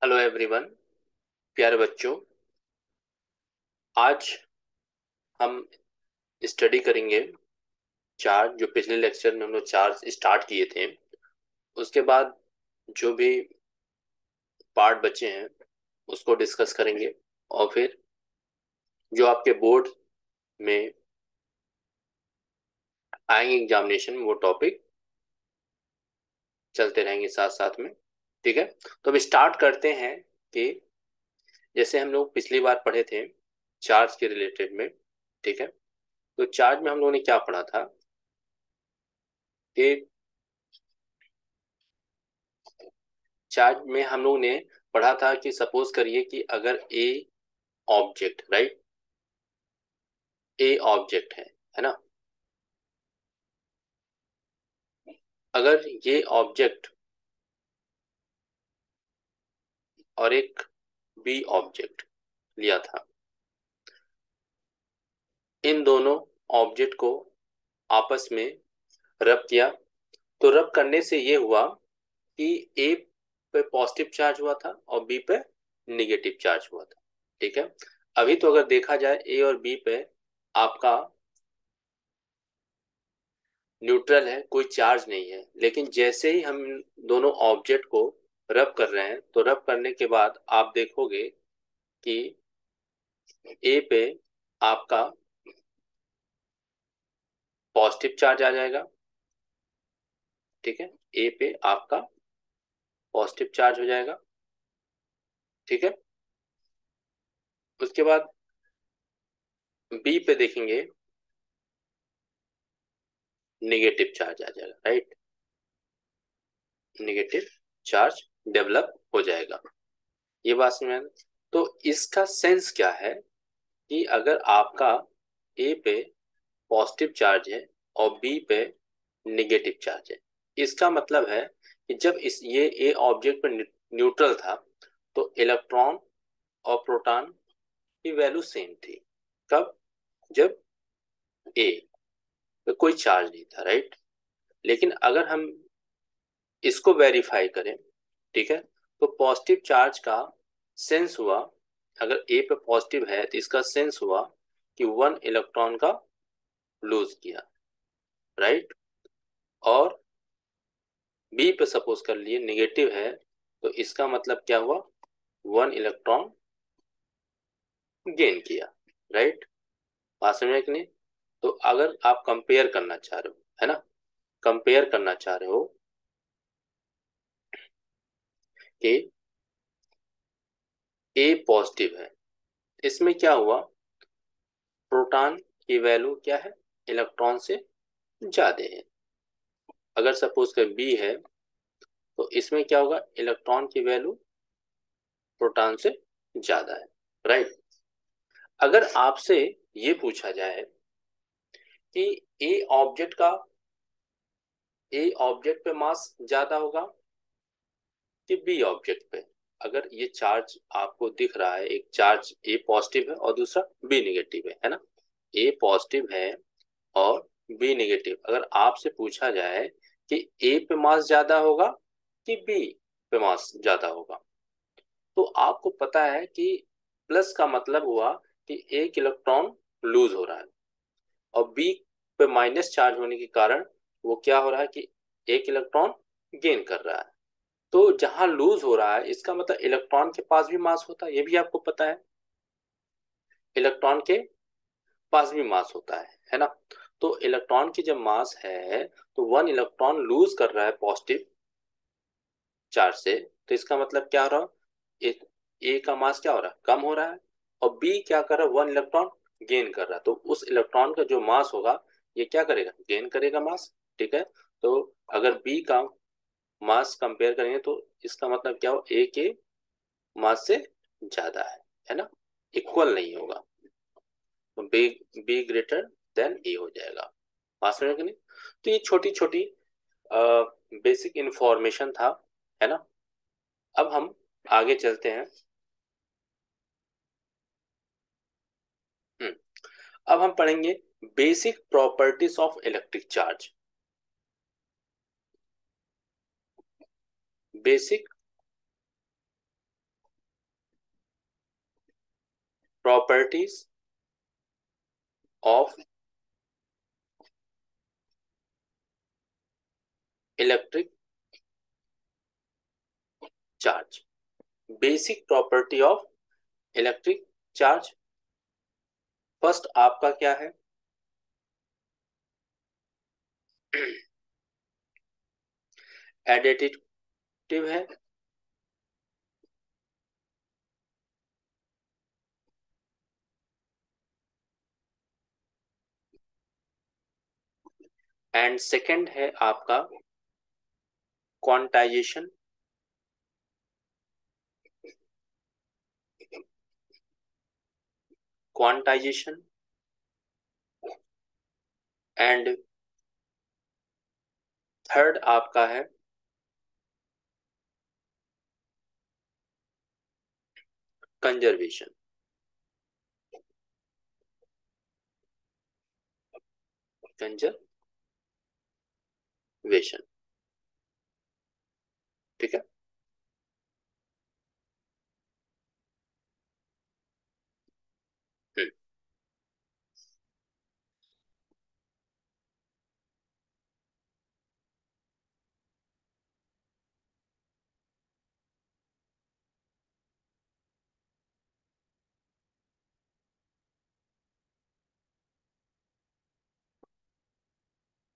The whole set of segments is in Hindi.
हेलो एवरीवन, प्यारे बच्चों। आज हम स्टडी करेंगे चार्ज। जो पिछले लेक्चर में हम लोग चार्ज स्टार्ट किए थे, उसके बाद जो भी पार्ट बचे हैं उसको डिस्कस करेंगे। और फिर जो आपके बोर्ड में आएंगे एग्जामिनेशन में, वो टॉपिक चलते रहेंगे साथ साथ में। ठीक है, तो अब स्टार्ट करते हैं कि जैसे हम लोग पिछली बार पढ़े थे चार्ज के रिलेटेड में। ठीक है, तो चार्ज में हम लोगों ने क्या पढ़ा था कि चार्ज में हम लोग ने पढ़ा था कि सपोज करिए कि अगर ए ऑब्जेक्ट, राइट, ए ऑब्जेक्ट है ना। अगर ये ऑब्जेक्ट और एक बी ऑब्जेक्ट लिया था, इन दोनों ऑब्जेक्ट को आपस में रब किया, तो रब करने से ये हुआ कि ए पे पॉजिटिव चार्ज हुआ था और बी पे निगेटिव चार्ज हुआ था। ठीक है, अभी तो अगर देखा जाए ए और बी पे आपका न्यूट्रल है, कोई चार्ज नहीं है। लेकिन जैसे ही हम दोनों ऑब्जेक्ट को रब कर रहे हैं, तो रब करने के बाद आप देखोगे कि ए पे आपका पॉजिटिव चार्ज आ जाएगा। ठीक है, ए पे आपका पॉजिटिव चार्ज हो जाएगा। ठीक है, उसके बाद बी पे देखेंगे निगेटिव चार्ज आ जाएगा, राइट, निगेटिव चार्ज डेवलप हो जाएगा। ये बात समझ में आया? तो इसका सेंस क्या है कि अगर आपका ए पे पॉजिटिव चार्ज है और बी पे निगेटिव चार्ज है, इसका मतलब है कि जब इस ये ए ऑब्जेक्ट पर न्यूट्रल था, तो इलेक्ट्रॉन और प्रोटॉन की वैल्यू सेम थी। कब? जब ए पे कोई चार्ज नहीं था, राइट। लेकिन अगर हम इसको वेरीफाई करें, ठीक है, तो पॉजिटिव चार्ज का सेंस हुआ, अगर ए पे पॉजिटिव है तो इसका सेंस हुआ कि 1 इलेक्ट्रॉन का लूज किया, राइट। और बी पे सपोज कर लिए निगेटिव है, तो इसका मतलब क्या हुआ, 1 इलेक्ट्रॉन गेन किया, राइट। बात समझ में कि नहीं? तो अगर आप कंपेयर करना चाह रहे हो, है ना, कंपेयर करना चाह रहे हो कि ए पॉजिटिव है, इसमें क्या हुआ, प्रोटॉन की वैल्यू क्या है, इलेक्ट्रॉन से ज्यादा है। अगर सपोज कर बी है, तो इसमें क्या होगा, इलेक्ट्रॉन की वैल्यू प्रोटॉन से ज्यादा है, राइट। अगर आपसे ये पूछा जाए कि ए ऑब्जेक्ट पे मास ज्यादा होगा कि बी ऑब्जेक्ट पे, अगर ये चार्ज आपको दिख रहा है, एक चार्ज ए पॉजिटिव है और दूसरा बी निगेटिव है ना, ए पॉजिटिव है और बी निगेटिव, अगर आपसे पूछा जाए कि ए पे मास ज्यादा होगा कि बी पे मास ज्यादा होगा, तो आपको पता है कि प्लस का मतलब हुआ कि एक इलेक्ट्रॉन लूज हो रहा है, और बी पे माइनस चार्ज होने के कारण वो क्या हो रहा है कि एक इलेक्ट्रॉन गेन कर रहा है। तो जहां लूज हो रहा है, इसका मतलब इलेक्ट्रॉन के पास भी मास होता है, ये भी आपको पता है, इलेक्ट्रॉन के पास भी मास होता है ना। तो इलेक्ट्रॉन की जब मास है, तो 1 इलेक्ट्रॉन लूज कर रहा है पॉजिटिव चार्ज से, तो इसका मतलब क्या हो रहा है, ए का मास क्या हो रहा है, कम हो रहा है, और बी क्या कर रहा है, 1 इलेक्ट्रॉन गेन कर रहा है। तो उस इलेक्ट्रॉन का जो मास होगा, ये क्या करेगा, गेन करेगा मास। ठीक है, तो अगर बी का मास कंपेयर करेंगे, तो इसका मतलब क्या हो, ए के मास से ज्यादा है ना, इक्वल नहीं होगा, तो बी बी ग्रेटर देन ए हो जाएगा। बात समझ में कि नहीं? तो ये छोटी छोटी बेसिक इंफॉर्मेशन था, है ना। अब हम आगे चलते हैं। हम्म, अब हम पढ़ेंगे basic properties of electric charge. Basic properties of electric charge. Basic property of electric charge. First आपका क्या है? एडिटिव है, एंड सेकंड है आपका क्वांटाइजेशन। क्वांटाइजेशन एंड थर्ड आपका है कंजर्वेशन। कंजर्वेशन, ठीक है।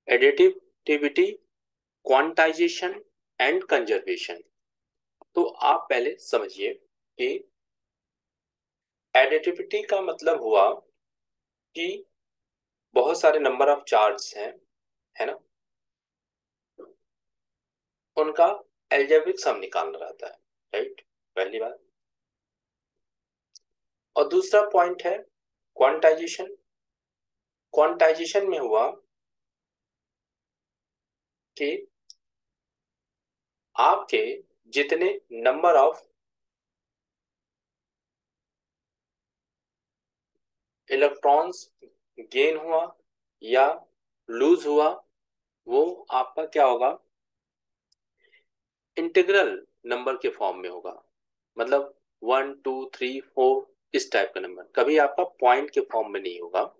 Additivity, quantization and conservation. तो आप पहले समझिए कि एडिटिविटी का मतलब हुआ कि बहुत सारे नंबर ऑफ चार्ज हैं, है ना, उनका एल्जेब्रिक सम निकालना रहता है, राइट, पहली बात। और दूसरा पॉइंट है क्वांटाइजेशन। क्वांटाइजेशन में हुआ कि आपके जितने नंबर ऑफ इलेक्ट्रॉन्स गेन हुआ या लूज हुआ, वो आपका क्या होगा, इंटीग्रल नंबर के फॉर्म में होगा। मतलब 1 2 3 4 इस टाइप का नंबर, कभी आपका पॉइंट के फॉर्म में नहीं होगा।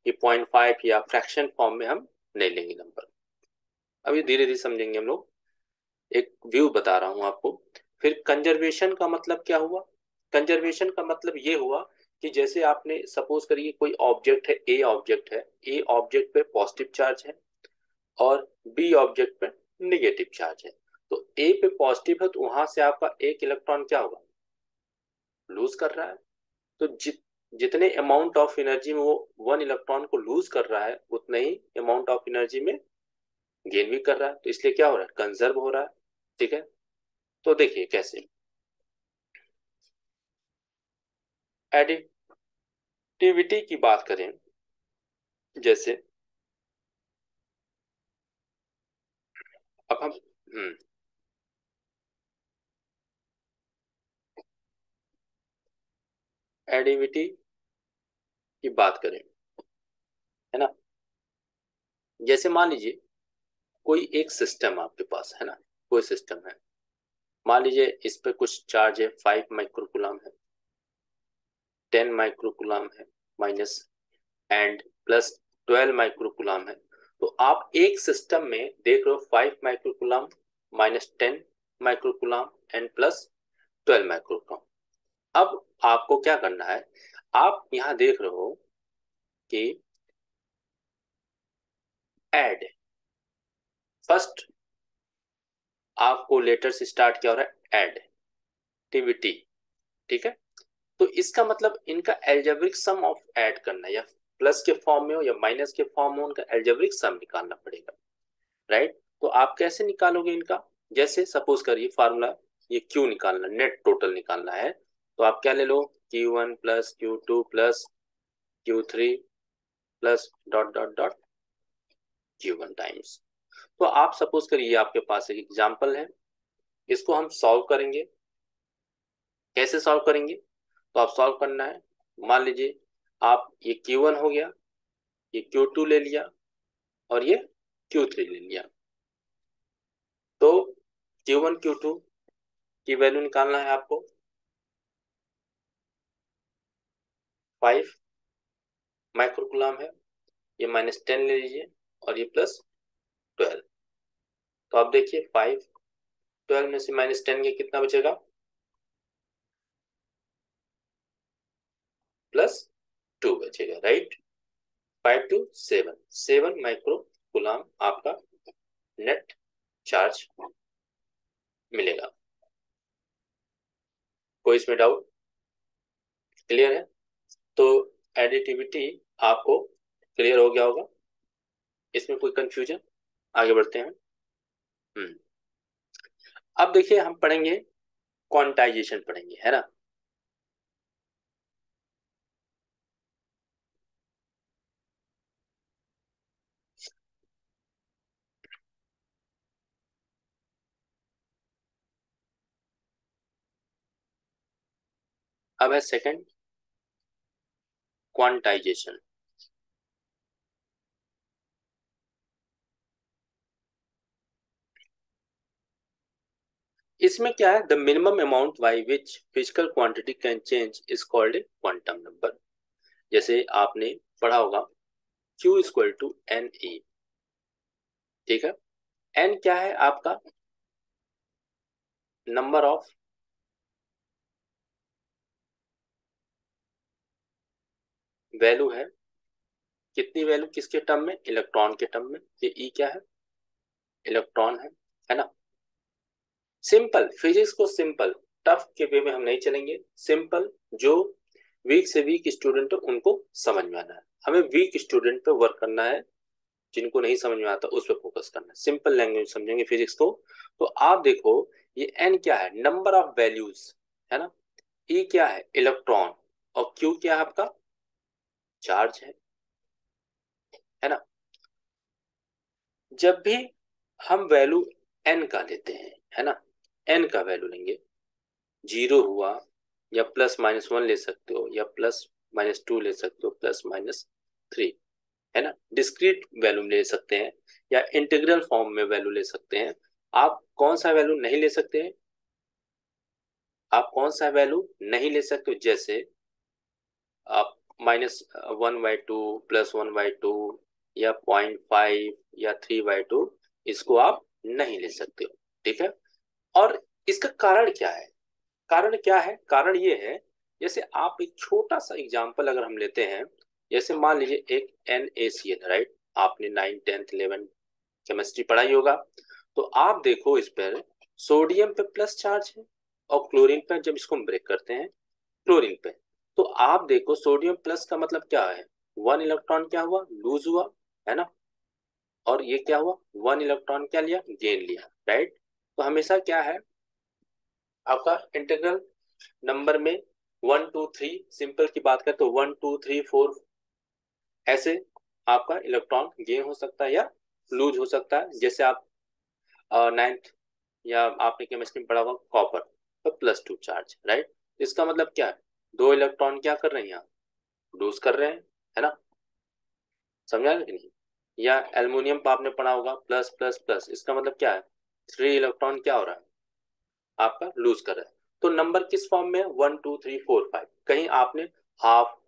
ये 0.5 या फ्रैक्शन फॉर्म में हम नहीं लेंगे नंबर। अभी धीरे धीरे समझेंगे हम लोग, एक व्यू बता रहा हूं आपको। फिर कंजर्वेशन का मतलब क्या हुआ? कंजर्वेशन का मतलब ये हुआ कि जैसे आपने सपोज करिए कोई ऑब्जेक्ट है, ए ऑब्जेक्ट है, ए ऑब्जेक्ट पे पॉजिटिव चार्ज है और बी ऑब्जेक्ट पे निगेटिव चार्ज है। तो ए पे पॉजिटिव है तो वहां से आपका एक इलेक्ट्रॉन क्या होगा, लूज कर रहा है। तो जितने अमाउंट ऑफ एनर्जी में वो 1 इलेक्ट्रॉन को लूज कर रहा है, उतने ही अमाउंट ऑफ एनर्जी में गेन भी कर रहा है। तो इसलिए क्या हो रहा है, कंजर्व हो रहा है, ठीक है। तो देखिए कैसे एडिटिविटी की बात करें, जैसे अब हम एडिटिविटी की बात करें, है ना। जैसे मान लीजिए कोई एक सिस्टम आपके पास है ना, कोई सिस्टम है, मान लीजिए इस पे कुछ चार्ज है, 5 माइक्रोकुलम है, 10 माइक्रोकुलम है, माइनस एंड प्लस 12 माइक्रोकुलम है। तो आप एक सिस्टम में देख रहे हो 5 microcoulomb, -10 microcoulomb and plus 12 microcoulomb. अब आपको क्या करना है, आप यहां देख रहे हो कि एड, फर्स्ट आपको लेटर से स्टार्ट क्या हो रहा है, एड टिविटी, ठीक है। तो इसका मतलब इनका एल्जेब्रिक सम ऑफ ऐड करना, या प्लस के फॉर्म में हो या माइनस के फॉर्म में, उनका एल्जेब्रिक सम निकालना पड़ेगा, राइट। तो आप कैसे निकालोगे इनका, जैसे सपोज करिए फार्मूला, ये क्यू निकालना, नेट टोटल निकालना है। तो आप क्या ले लो, Q1 plus Q2 plus Q3 plus dot dot dot Q1 times. तो आप सपोज करिए आपके पास एक एग्जाम्पल है, इसको हम सॉल्व करेंगे। कैसे सॉल्व करेंगे, तो आप सॉल्व करना है, मान लीजिए आप ये Q1 हो गया, ये Q2 ले लिया और ये Q3 ले लिया। तो Q1 Q2 की वैल्यू निकालना है आपको। 5 माइक्रोकुलाम है, ये -10 ले लीजिए और ये +12। तो आप देखिए 5 12 में से -10 के कितना बचेगा, +2 बचेगा, राइट। 5 to 7, 7 माइक्रोकुलाम आपका नेट चार्ज मिलेगा। कोई इसमें डाउट, क्लियर है? तो एडिटिविटी आपको क्लियर हो गया होगा, इसमें कोई कंफ्यूजन? आगे बढ़ते हैं। हम्म अब देखिए हम पढ़ेंगे क्वांटाइजेशन पढ़ेंगे, है ना। अब है सेकंड, क्वांटाइजेशन। इसमें क्या है, the minimum amount by which physical quantity can change is called a quantum number. जैसे आपने पढ़ा होगा Q equal to n e, ठीक है। एन क्या है आपका, नंबर ऑफ वैल्यू है, कितनी वैल्यू किसके टर्म में, इलेक्ट्रॉन के टर्म में। ये ई क्या है, इलेक्ट्रॉन है ना। सिंपल फिजिक्स को सिंपल, टफ के वे में हम नहीं चलेंगे, सिंपल जो वीक से वीक स्टूडेंट है उनको समझ में आना है, हमें वीक स्टूडेंट पे वर्क करना है, जिनको नहीं समझ में आता उस पर फोकस करना है, सिंपल लैंग्वेज समझेंगे फिजिक्स को। तो आप देखो ये एन क्या है, नंबर ऑफ वैल्यूज, है ना। ई क्या है, इलेक्ट्रॉन, और क्यू क्या है आपका, चार्ज है ना। जब भी हम वैल्यू एन का लेते हैं, है ना, एन का वैल्यू लेंगे, 0 हुआ, या +-1 ले सकते हो, या +-2 ले सकते हो, +-3, है ना। डिस्क्रीट वैल्यू ले सकते हैं, या इंटीग्रल फॉर्म में वैल्यू ले सकते हैं। आप कौन सा वैल्यू नहीं ले सकते हैं, आप कौन सा वैल्यू नहीं ले सकते हो, जैसे आप -1/2, +1/2, या 0.5, या 3/2, इसको आप नहीं ले सकते हो, ठीक है। और इसका कारण क्या है, कारण क्या है, कारण ये है, जैसे आप एक छोटा सा एग्जांपल अगर हम लेते हैं, जैसे मान लीजिए एक NaCl, राइट। आपने 9, 10, 11 केमिस्ट्री पढ़ाई होगा, तो आप देखो इस पर सोडियम पे प्लस चार्ज है, और क्लोरीन पे जब इसको हम ब्रेक करते हैं, क्लोरीन पे, तो आप देखो सोडियम प्लस का मतलब क्या है, 1 इलेक्ट्रॉन क्या हुआ, लूज हुआ, है ना। और ये क्या हुआ, 1 इलेक्ट्रॉन क्या लिया, गेन लिया, राइट। तो हमेशा क्या है आपका इंटीग्रल नंबर में 1 2 3, सिंपल की बात करें तो 1 2 3 4 ऐसे आपका इलेक्ट्रॉन गेन हो सकता है या लूज हो सकता है। जैसे आप 9th या आपने केमिस्ट्री में पढ़ा होगा कॉपर, तो +2 चार्ज, राइट। इसका मतलब क्या है, 2 इलेक्ट्रॉन क्या कर रहे हैं यहाँ, लूज कर रहे हैं, है ना। समझा कि नहीं। या एल्युमिनियम पर आपने पढ़ा होगा प्लस प्लस प्लस, इसका मतलब क्या है, 3 इलेक्ट्रॉन क्या हो रहा है आपका, लूज कर रहा है। तो नंबर किस फॉर्म में है, 1 2 3 4 5, कहीं आपने हाफ,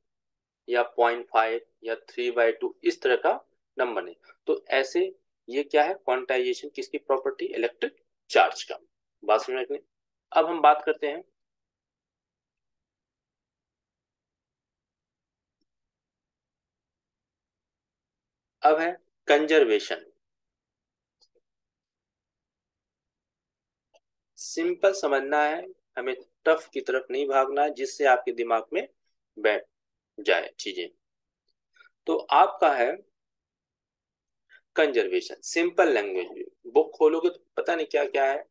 या 0.5, या 3/2 इस तरह का नंबर नहीं। तो ऐसे ये क्या है, क्वांटाइजेशन किसकी प्रॉपर्टी, इलेक्ट्रिक चार्ज का। बात समझ में। अब हम बात करते हैं, अब है कंजर्वेशन। सिंपल समझना है, हमें टफ की तरफ नहीं भागना है, जिससे आपके दिमाग में बैठ जाए चीजें। तो आपका है कंजर्वेशन, सिंपल लैंग्वेज। बुक खोलोगे तो पता नहीं क्या क्या है,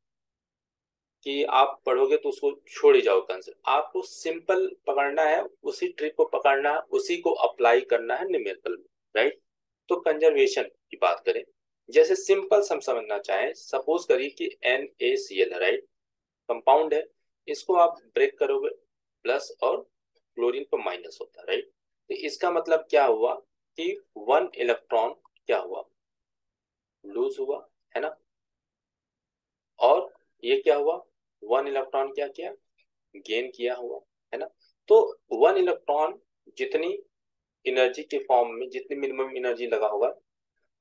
कि आप पढ़ोगे तो उसको छोड़ ही जाओ कंसेप्ट, आपको सिंपल पकड़ना है, उसी ट्रिक को पकड़ना है, उसी को अप्लाई करना है न्यूमेरिकल में, राइट। तो कंजर्वेशन की बात करें, जैसे सिंपल हम समझना चाहें, सपोज करिए कि NaCl है, राइट, कंपाउंड है, इसको आप ब्रेक करोगे, प्लस और क्लोरीन पर माइनस होता है, राइट। तो इसका मतलब क्या हुआ, कि 1 इलेक्ट्रॉन क्या हुआ, लूज हुआ, है ना। और ये क्या हुआ, 1 इलेक्ट्रॉन क्या किया, गेन किया हुआ, है ना। तो 1 इलेक्ट्रॉन जितनी एनर्जी के फॉर्म में जितनी मिनिमम एनर्जी लगा होगा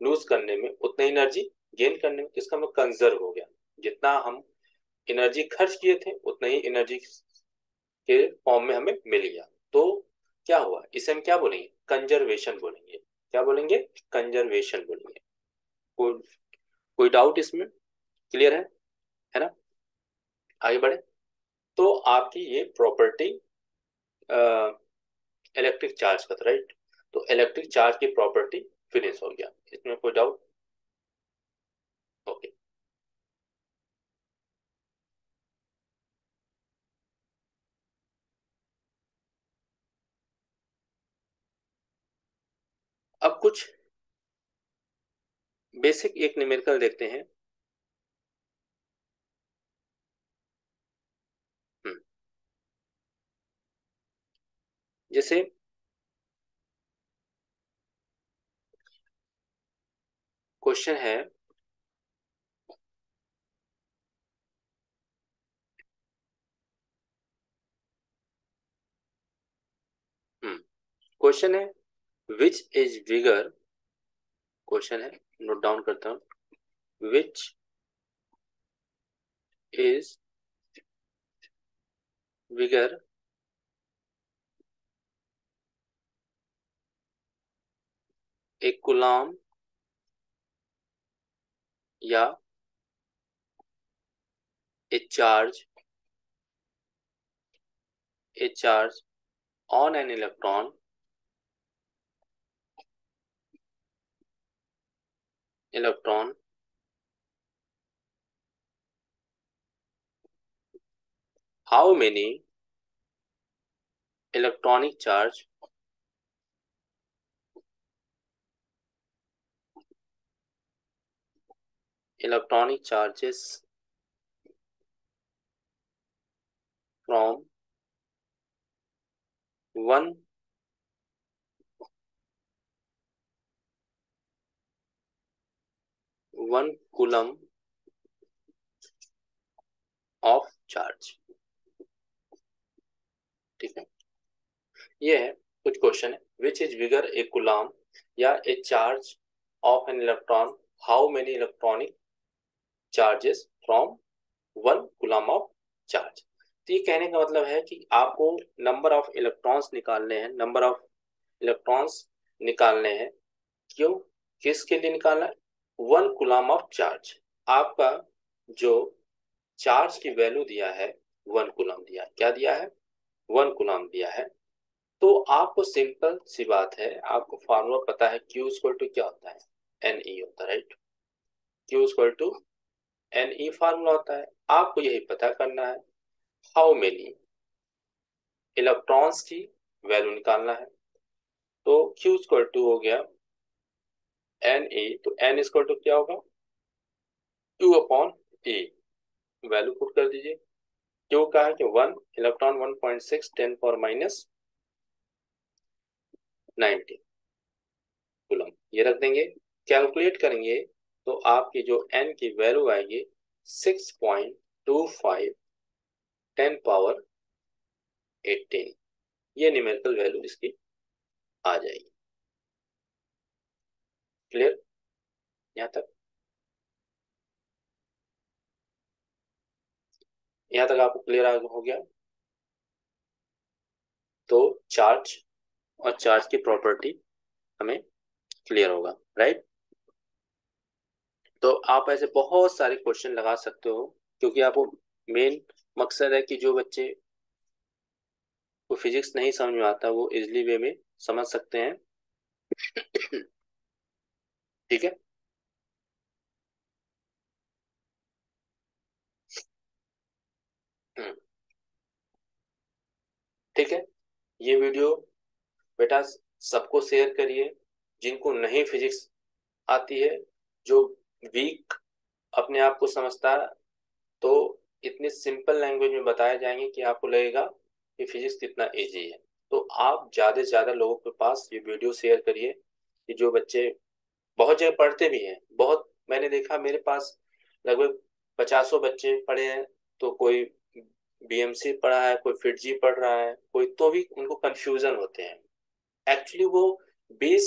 लूज करने में, उतना एनर्जी गेन करने में, इसका मतलब कंजर्व हो गया। जितना हम एनर्जी खर्च किए थे उतना ही एनर्जी के फॉर्म में हमें मिल गया। तो क्या हुआ, इसे हम क्या बोलेंगे, कंजर्वेशन बोलेंगे। क्या बोलेंगे, कंजर्वेशन बोलेंगे। कोई कोई डाउट इसमें, क्लियर है ना? आगे बढ़े। तो आपकी ये प्रॉपर्टी इलेक्ट्रिक चार्ज का था, राइट? तो इलेक्ट्रिक चार्ज की प्रॉपर्टी फिनिश हो गया, इसमें कोई डाउट? ओके। अब कुछ बेसिक एक न्यूमेरिकल देखते हैं। हम्म, जैसे क्वेश्चन है, क्वेश्चन है विच इज बिगर, क्वेश्चन है, नोट डाउन करता हूं, which is bigger a coulomb या a charge on an electron how many electronic charge electronic charges from one coulomb of charge। ठीक है, ये है कुछ क्वेश्चन है, which is bigger a coulomb या a charge of N electron, how many electronic charges from one coulomb of charge. तो ये कहने का मतलब है कि आपको नंबर ऑफ इलेक्ट्रॉन्स निकालने हैं, नंबर ऑफ इलेक्ट्रॉन्स निकालने हैं। क्यों, किसके लिए निकालना है, वन कूलम्ब ऑफ चार्ज। आपका जो चार्ज की वैल्यू दिया है, वन कूलम्ब दिया, क्या दिया है, वन कूलम्ब दिया है। तो आपको सिंपल सी बात है, आपको फार्मूला पता है, क्यू इक्वल टू क्या होता है, एन ई होता है, right? Q equal to n e formula होता है। आपको यही पता करना है, हाउ मेनी इलेक्ट्रॉन्स की वैल्यू निकालना है। तो क्यू इक्वल टू हो गया एन ई, तो एन इक्वल टू क्या होगा, क्यू अपॉन ई, वैल्यू पुट कर दीजिए। क्यू का है कि one electron 1.6 10 power minus 19 coulomb, ये रख देंगे। कैलकुलेट करेंगे तो आपकी जो एन की वैल्यू आएगी 6.25 10 पावर 18, ये न्यूमेरिकल वैल्यू इसकी आ जाएगी। क्लियर यहाँ तक? यहाँ तक आपको क्लियर हो गया? तो चार्ज और चार्ज की प्रॉपर्टी हमें क्लियर होगा, राइट? तो आप ऐसे बहुत सारे क्वेश्चन लगा सकते हो, क्योंकि आपको मेन मकसद है कि जो बच्चे को फिजिक्स नहीं समझ में आता वो इजिली वे में समझ सकते हैं। ठीक है, ठीक है। ये वीडियो बेटा सबको शेयर करिए, जिनको नहीं फिजिक्स आती है, जो वीक अपने आप को समझता है, तो इतने सिंपल लैंग्वेज में बताए जाएंगे कि आपको लगेगा कि फिजिक्स कितना इजी है। तो आप ज़्यादा से ज़्यादा लोगों के पास ये वीडियो शेयर करिए, कि जो बच्चे बहुत जगह पढ़ते भी हैं, बहुत मैंने देखा मेरे पास लगभग 50 बच्चे पढ़े हैं, तो कोई बीएमसी पढ़ा है, कोई फिटजी पढ़ रहा है, कोई, तो भी उनको कंफ्यूजन होते हैं। एक्चुअली वो बेस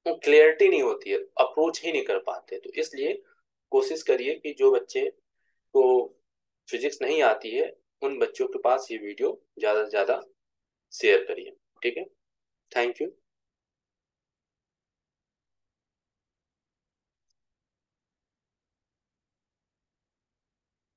क्लियरिटी नहीं होती है, अप्रोच ही नहीं कर पाते। तो इसलिए कोशिश करिए कि जो बच्चे को फिजिक्स नहीं आती है उन बच्चों के पास ये वीडियो ज़्यादा से ज़्यादा शेयर करिए। ठीक है, थैंक यू।